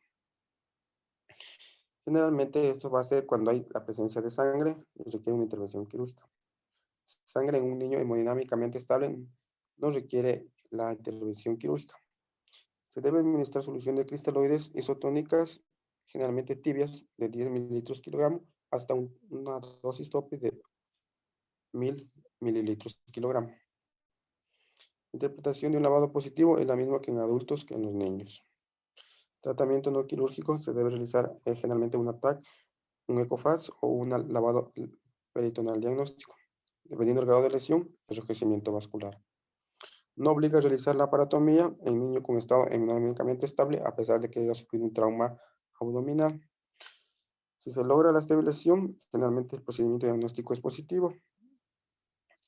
Generalmente esto va a ser cuando hay la presencia de sangre y requiere una intervención quirúrgica. Sangre en un niño hemodinámicamente estable no requiere la intervención quirúrgica. Se debe administrar solución de cristaloides isotónicas, generalmente tibias, de 10 mililitros kilogramo, hasta una dosis tope de 1000 mililitros kilogramo. Interpretación de un lavado positivo es la misma que en adultos que en los niños. Tratamiento no quirúrgico se debe realizar generalmente un ATAC, un ecofaz o un lavado peritoneal diagnóstico, dependiendo del grado de lesión, enrojecimiento vascular. No obliga a realizar la aparatomía en niño con estado hemodinámicamente estable a pesar de que haya sufrido un trauma abdominal. Si se logra la estabilización, generalmente el procedimiento diagnóstico es positivo.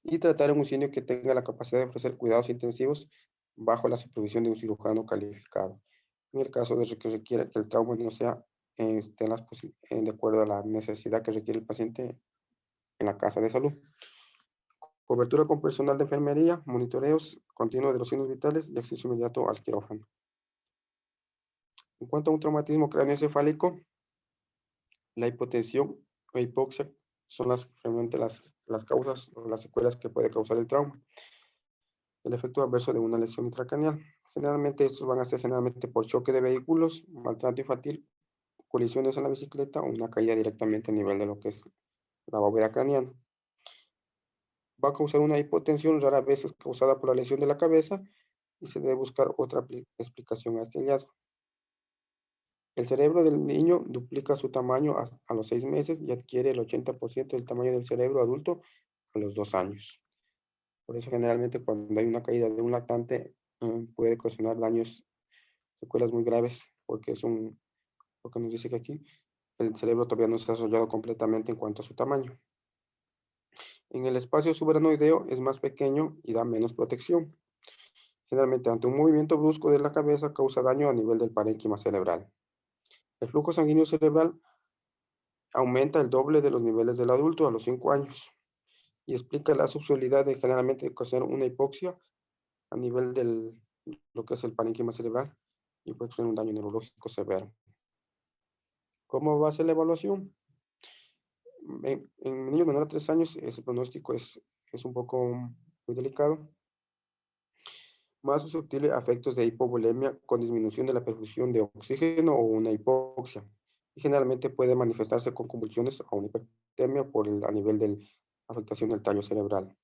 Y tratar en un niño que tenga la capacidad de ofrecer cuidados intensivos bajo la supervisión de un cirujano calificado. En el caso de que requiera que el trauma no sea de acuerdo a la necesidad que requiere el paciente en la casa de salud. Cobertura con personal de enfermería, monitoreos continuos de los signos vitales y acceso inmediato al quirófano. En cuanto a un traumatismo craneoencefálico, la hipotensión o hipoxia son realmente las causas o las secuelas que puede causar el trauma. El efecto adverso de una lesión intracraneal. Generalmente estos van a ser generalmente por choque de vehículos, maltrato infantil, colisiones en la bicicleta o una caída directamente a nivel de lo que es la bóveda craneana. Va a causar una hipotensión, rara vez es causada por la lesión de la cabeza y se debe buscar otra explicación a este hallazgo. El cerebro del niño duplica su tamaño a los 6 meses y adquiere el 80% del tamaño del cerebro adulto a los 2 años. Por eso generalmente cuando hay una caída de un lactante puede ocasionar daños, secuelas muy graves, porque nos dice que aquí el cerebro todavía no se ha desarrollado completamente en cuanto a su tamaño. En el espacio subaranoideo es más pequeño y da menos protección. Generalmente ante un movimiento brusco de la cabeza causa daño a nivel del parénquima cerebral. El flujo sanguíneo cerebral aumenta el doble de los niveles del adulto a los 5 años y explica la subsidiariedad de generalmente ocasionar una hipoxia a nivel de lo que es el parénquima cerebral y puede ser un daño neurológico severo. ¿Cómo va a ser la evaluación? En niños menores de 3 años ese pronóstico es un poco muy delicado, más susceptible a efectos de hipovolemia con disminución de la perfusión de oxígeno o una hipoxia. Y generalmente puede manifestarse con convulsiones o una hipertermia a nivel de afectación del tallo cerebral.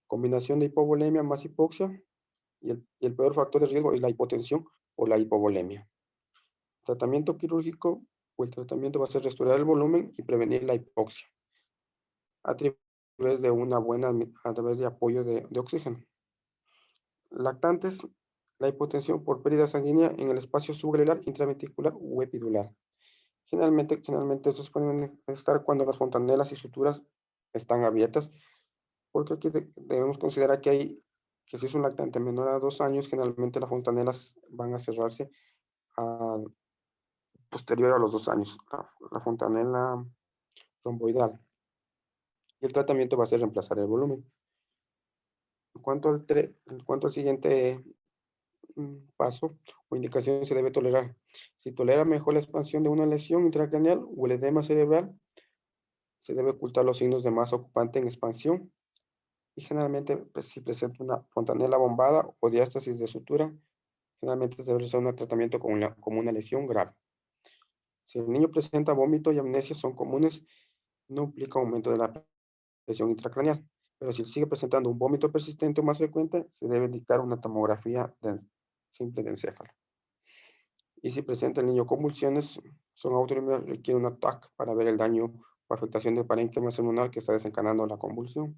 Combinación de hipovolemia más hipoxia y el peor factor de riesgo es la hipotensión o la hipovolemia. Tratamiento quirúrgico o el tratamiento va a ser restaurar el volumen y prevenir la hipoxia a través de apoyo de oxígeno. Lactantes, la hipotensión por pérdida sanguínea en el espacio subgrelular, intraventricular o epidural. Generalmente estos pueden estar cuando las fontanelas y suturas están abiertas, porque aquí debemos considerar que si es un lactante menor a 2 años, generalmente las fontanelas van a cerrarse posterior a los 2 años, la fontanela romboidal. Y el tratamiento va a ser reemplazar el volumen. En cuanto al siguiente paso o indicación, se debe tolerar. Si tolera mejor la expansión de una lesión intracraneal o el edema cerebral, se debe ocultar los signos de masa ocupante en expansión. Y generalmente, pues, si presenta una fontanela bombada o diástasis de sutura, generalmente se debe realizar un tratamiento como una lesión grave. Si el niño presenta vómito y amnesia son comunes, no implica aumento de la presión intracraneal. Pero si sigue presentando un vómito persistente o más frecuente, se debe indicar una tomografía simple de encéfalo. Y si presenta el niño convulsiones, son autoinmunes, requiere un TAC para ver el daño o afectación del parénquima cerebral que está desencadenando la convulsión.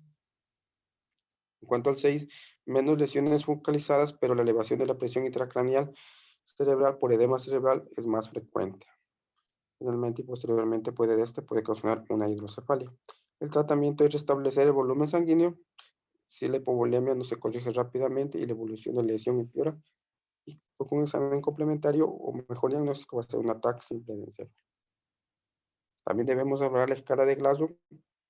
En cuanto al 6, menos lesiones focalizadas, pero la elevación de la presión intracraneal cerebral por edema cerebral es más frecuente. Finalmente y posteriormente puede causar una hidrocefalia. El tratamiento es restablecer el volumen sanguíneo. Si la hipovolemia no se corrige rápidamente y la evolución de la lesión empeora, y con un examen complementario o mejor diagnóstico va a ser un ataque simple de encéfalo. También debemos hablar la escala de Glasgow,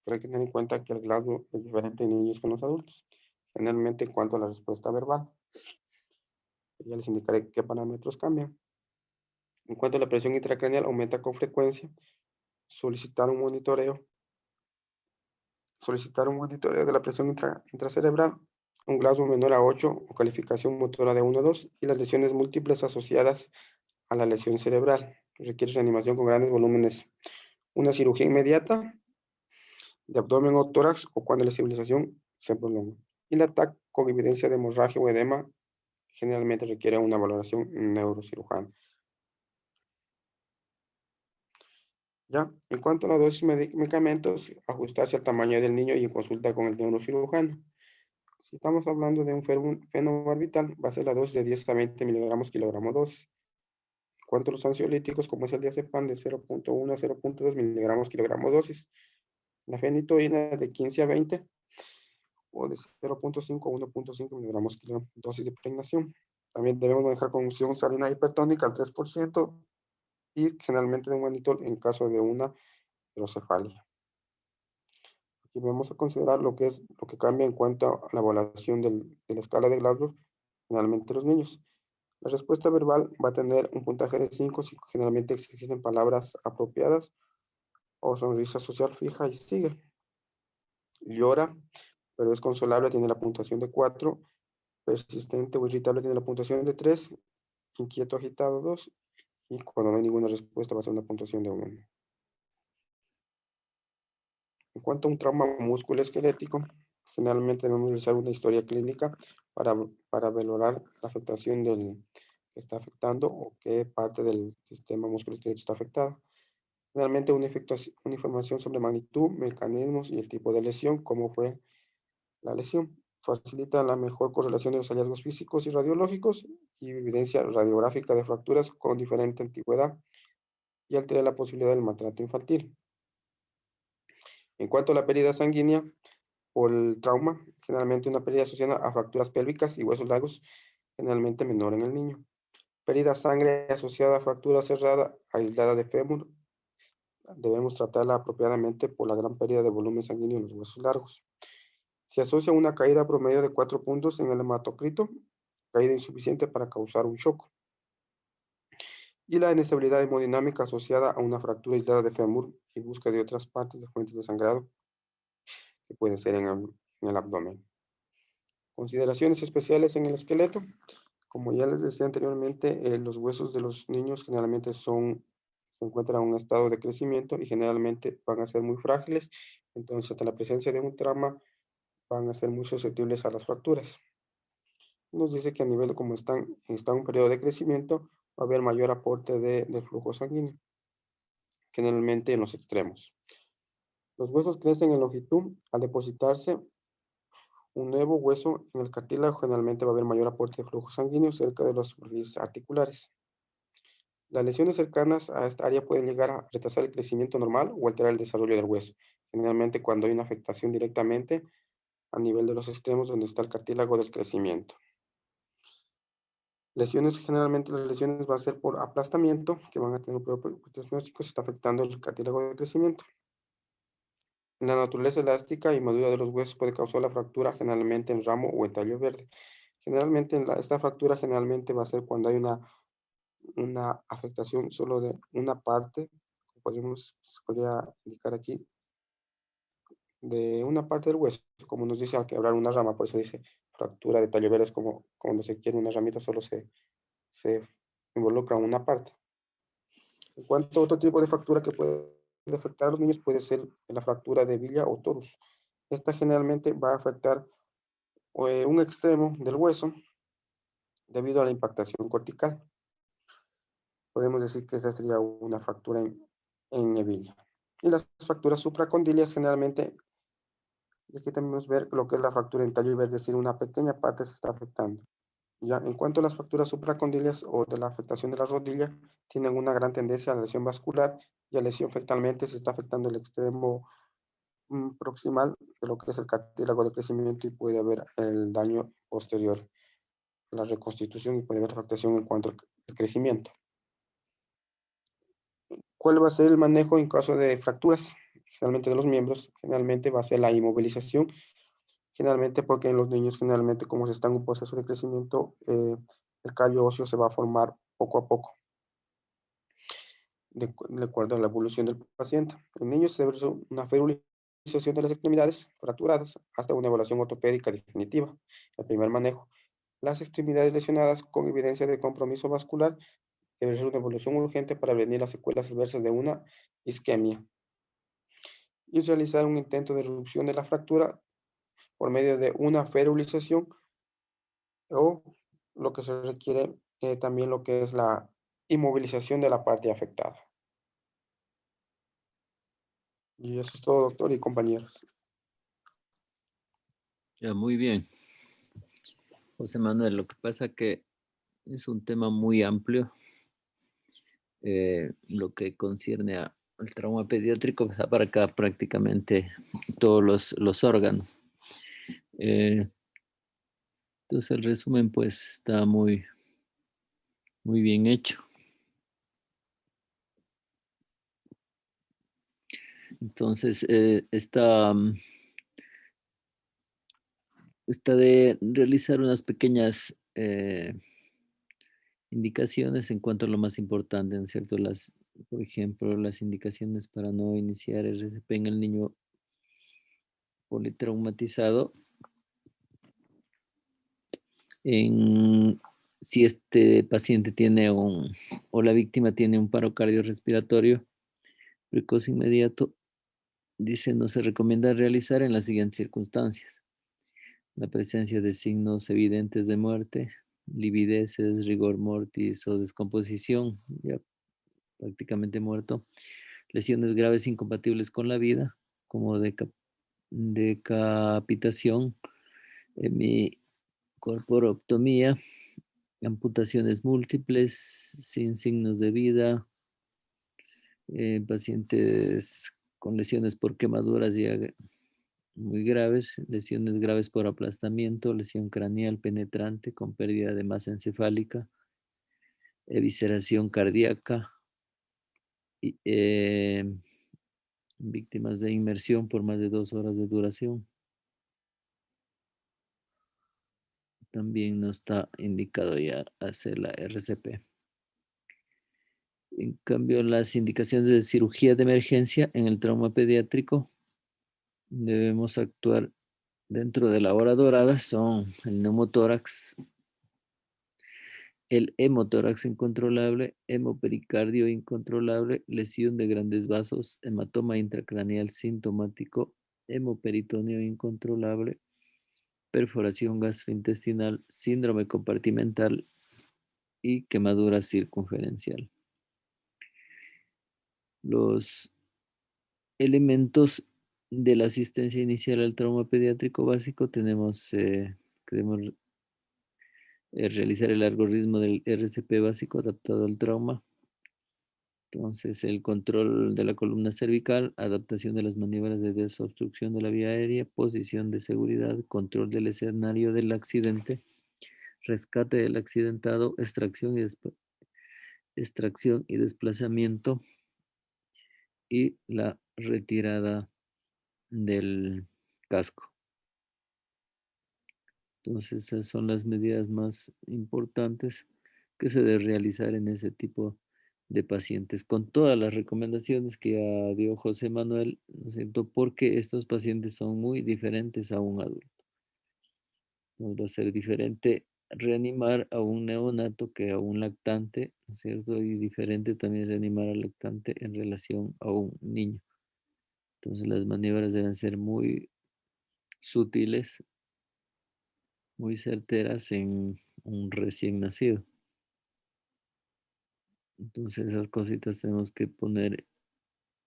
pero hay que tener en cuenta que el Glasgow es diferente en niños que en los adultos, generalmente en cuanto a la respuesta verbal. Ya les indicaré qué parámetros cambian. En cuanto a la presión intracraneal aumenta con frecuencia, solicitar un monitoreo de la presión intracerebral, un Glasgow menor a 8 o calificación motora de 1 a 2 y las lesiones múltiples asociadas a la lesión cerebral. Requiere reanimación con grandes volúmenes, una cirugía inmediata de abdomen o tórax o cuando la estabilización se prolonga. Y la TAC con evidencia de hemorragia o edema generalmente requiere una valoración neurocirujana. ¿Ya? En cuanto a la dosis de medicamentos, ajustarse al tamaño del niño y en consulta con el neurocirujano. Si estamos hablando de un fenobarbital, va a ser la dosis de 10 a 20 miligramos kilogramo dosis. En cuanto a los ansiolíticos, como es el diazepam, de 0.1 a 0.2 miligramos kilogramo dosis. La fenitoína de 15 a 20 o de 0.5 a 1.5 miligramos kilogramo dosis de pregnación. También debemos manejar con unción salina hipertónica al 3% y generalmente de un mannitol en caso de una hidrocefalia. Aquí vamos a considerar lo que cambia en cuanto a la evaluación de la escala de Glasgow, generalmente los niños. La respuesta verbal va a tener un puntaje de 5 si generalmente existen palabras apropiadas o sonrisa social fija y sigue. Llora, pero es consolable, tiene la puntuación de 4. Persistente o irritable tiene la puntuación de 3. Inquieto, agitado, 2. Y cuando no hay ninguna respuesta va a ser una puntuación de 1. En cuanto a un trauma musculoesquelético, generalmente debemos realizar una historia clínica para valorar la afectación que está afectando o qué parte del sistema musculoesquelético está afectada. Generalmente una información sobre magnitud, mecanismos y el tipo de lesión, cómo fue la lesión. Facilita la mejor correlación de los hallazgos físicos y radiológicos y evidencia radiográfica de fracturas con diferente antigüedad y altera la posibilidad del maltrato infantil. En cuanto a la pérdida sanguínea por el trauma, generalmente una pérdida asociada a fracturas pélvicas y huesos largos, generalmente menor en el niño. Pérdida de sangre asociada a fractura cerrada aislada de fémur, debemos tratarla apropiadamente por la gran pérdida de volumen sanguíneo en los huesos largos. Se asocia una caída promedio de 4 puntos en el hematocrito, caída insuficiente para causar un shock, y la inestabilidad hemodinámica asociada a una fractura aislada de fémur y busca de otras partes de fuentes de sangrado, que puede ser en el abdomen. Consideraciones especiales en el esqueleto. Como ya les decía anteriormente, los huesos de los niños generalmente se encuentran en un estado de crecimiento y generalmente van a ser muy frágiles, entonces ante la presencia de un trauma van a ser muy susceptibles a las fracturas. Nos dice que a nivel como están en un periodo de crecimiento, va a haber mayor aporte de flujo sanguíneo, generalmente en los extremos. Los huesos crecen en longitud. Al depositarse un nuevo hueso en el cartílago, generalmente va a haber mayor aporte de flujo sanguíneo cerca de las superficies articulares. Las lesiones cercanas a esta área pueden llegar a retrasar el crecimiento normal o alterar el desarrollo del hueso, generalmente cuando hay una afectación directamente a nivel de los extremos donde está el cartílago del crecimiento. Lesiones, generalmente las lesiones van a ser por aplastamiento, que van a tener un propio diagnóstico si está afectando el cartílago de crecimiento. La naturaleza elástica y madura de los huesos puede causar la fractura generalmente en ramo o en tallo verde. Generalmente esta fractura generalmente va a ser cuando hay una afectación solo de una parte, se podría indicar aquí, de una parte del hueso, como nos dice al quebrar una rama, por eso dice fractura de tallo verde, es como cuando se quiere una ramita solo se involucra una parte. En cuanto a otro tipo de fractura que puede afectar a los niños, puede ser la fractura de villa o torus. Esta generalmente va a afectar un extremo del hueso debido a la impactación cortical. Podemos decir que esa sería una fractura en hebilla. Y las fracturas supracondilias generalmente, y aquí también vamos a ver lo que es la fractura en tallo verde, es decir, una pequeña parte se está afectando. Ya, en cuanto a las fracturas supracondilias o de la afectación de la rodilla, tienen una gran tendencia a la lesión vascular y a lesión fectalmente se está afectando el extremo proximal de lo que es el cartílago de crecimiento y puede haber el daño posterior, la reconstitución y puede haber afectación en cuanto al crecimiento. ¿Cuál va a ser el manejo en caso de fracturas? Generalmente de los miembros, generalmente va a ser la inmovilización, generalmente porque en los niños, generalmente como se está en un proceso de crecimiento, el callo óseo se va a formar poco a poco, de acuerdo a la evolución del paciente. En niños se debe hacer una ferulización de las extremidades fracturadas hasta una evaluación ortopédica definitiva. El primer manejo. Las extremidades lesionadas con evidencia de compromiso vascular debe ser una evolución urgente para prevenir las secuelas adversas de una isquemia. Y realizar un intento de reducción de la fractura por medio de una ferulización o lo que se requiere también lo que es la inmovilización de la parte afectada. Y eso es todo, doctor y compañeros. Ya, muy bien. José Manuel, lo que pasa que es un tema muy amplio, lo que concierne al trauma pediátrico, pues abarca prácticamente todos los órganos. Eh, entonces el resumen pues está muy bien hecho. Entonces está de realizar unas pequeñas indicaciones en cuanto a lo más importante, ¿no es cierto? Por ejemplo, las indicaciones para no iniciar RCP en el niño politraumatizado. Si este paciente tiene o la víctima tiene un paro cardiorrespiratorio precoz inmediato, dice, no se recomienda realizar en las siguientes circunstancias: la presencia de signos evidentes de muerte, livideces, rigor mortis o descomposición, ya prácticamente muerto, lesiones graves incompatibles con la vida, como decapitación, hemicorporectomía, amputaciones múltiples sin signos de vida, pacientes con lesiones por quemaduras ya muy graves, lesiones graves por aplastamiento, lesión craneal penetrante con pérdida de masa encefálica, evisceración cardíaca, víctimas de inmersión por más de 2 horas de duración. También no está indicado ya hacer la RCP. En cambio, las indicaciones de cirugía de emergencia en el trauma pediátrico debemos actuar dentro de la hora dorada son el neumotórax, el hemotórax incontrolable, hemopericardio incontrolable, lesión de grandes vasos, hematoma intracraneal sintomático, hemoperitoneo incontrolable, perforación gastrointestinal, síndrome compartimental y quemadura circunferencial. Los elementos de la asistencia inicial al trauma pediátrico básico queremos realizar el algoritmo del RCP básico adaptado al trauma. Entonces, el control de la columna cervical, adaptación de las maniobras de desobstrucción de la vía aérea, posición de seguridad, control del escenario del accidente, rescate del accidentado, extracción y desplazamiento y la retirada del casco. Entonces, esas son las medidas más importantes que se debe realizar en ese tipo de pacientes, con todas las recomendaciones que ya dio José Manuel, ¿no es cierto? Porque estos pacientes son muy diferentes a un adulto. Nos va a ser diferente reanimar a un neonato que a un lactante, ¿no es cierto? Y diferente también reanimar al lactante en relación a un niño. Entonces, las maniobras deben ser muy sutiles, muy certeras en un recién nacido. Entonces esas cositas tenemos que poner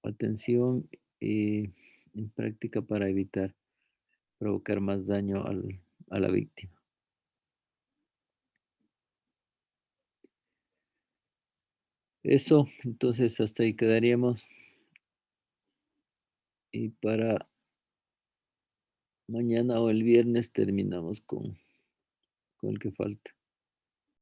atención y en práctica para evitar provocar más daño a la víctima. Eso, entonces hasta ahí quedaríamos. Y para mañana o el viernes terminamos con el que falta.